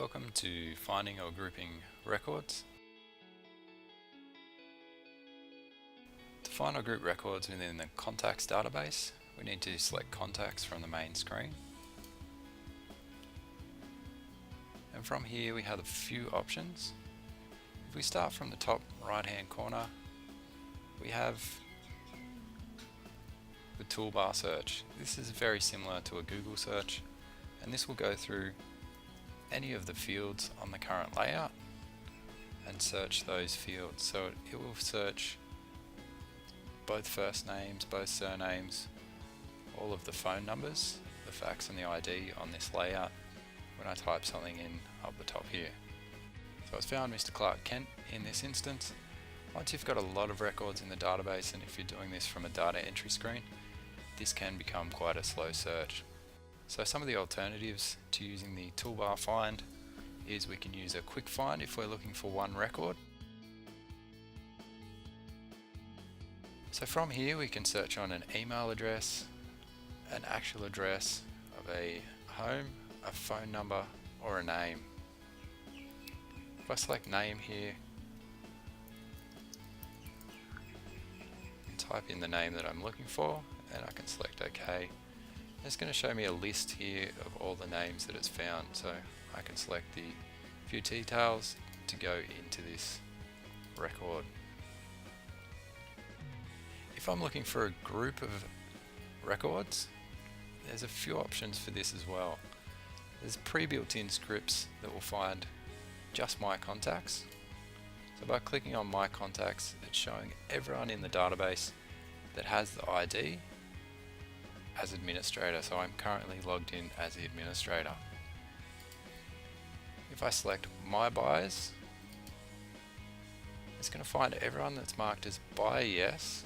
Welcome to finding or grouping records. To find or group records within the contacts database, we need to select contacts from the main screen. And from here we have a few options. If we start from the top right hand corner, we have the toolbar search. This is very similar to a Google search, and this will go through any of the fields on the current layout and search those fields. So it will search both first names, both surnames, all of the phone numbers, the fax and the ID on this layout when I type something in up the top here. So I've found Mr. Clark Kent in this instance. Once you've got a lot of records in the database, and if you're doing this from a data entry screen, this can become quite a slow search. So some of the alternatives to using the toolbar find is we can use a quick find if we're looking for one record. So from here we can search on an email address, an actual address of a home, a phone number, or a name. If I select name here and type in the name that I'm looking for, and I can select OK. It's going to show me a list here of all the names that it's found, so I can select the few details to go into this record. If I'm looking for a group of records, there's a few options for this as well. There's pre-built-in scripts that will find just my contacts. So by clicking on my contacts, it's showing everyone in the database that has the ID as administrator. So I'm currently logged in as the administrator. If I select my buyers, it's going to find everyone that's marked as buyer yes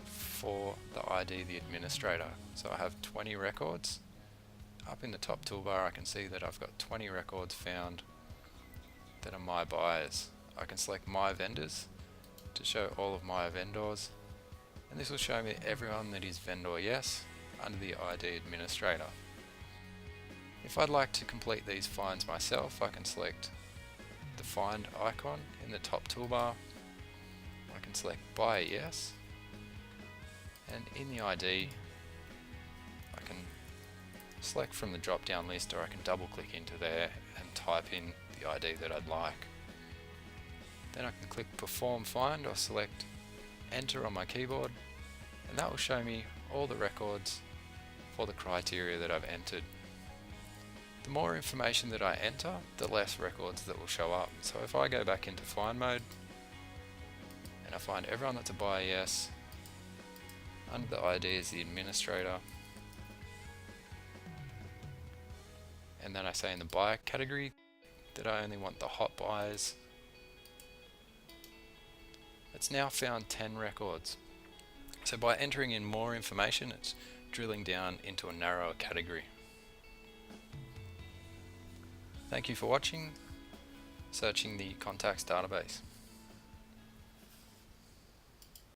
for the ID the administrator. So I have 20 records. Up in the top toolbar I can see that I've got 20 records found that are my buyers. I can select my vendors to show all of my vendors, and this will show me everyone that is vendor yes under the ID administrator. If I'd like to complete these finds myself, I can select the find icon in the top toolbar. I can select buyer yes, and in the ID I can select from the drop down list, or I can double click into there and type in the ID that I'd like. Then I can click perform find or select enter on my keyboard, and that will show me all the records for the criteria that I've entered. The more information that I enter, the less records that will show up. So if I go back into find mode and I find everyone that's a buyer yes, under the ID as the administrator, and then I say in the buyer category that I only want the hot buyers, it's now found 10 records. So by entering in more information, it's drilling down into a narrower category. Thank you for watching, searching the contacts database.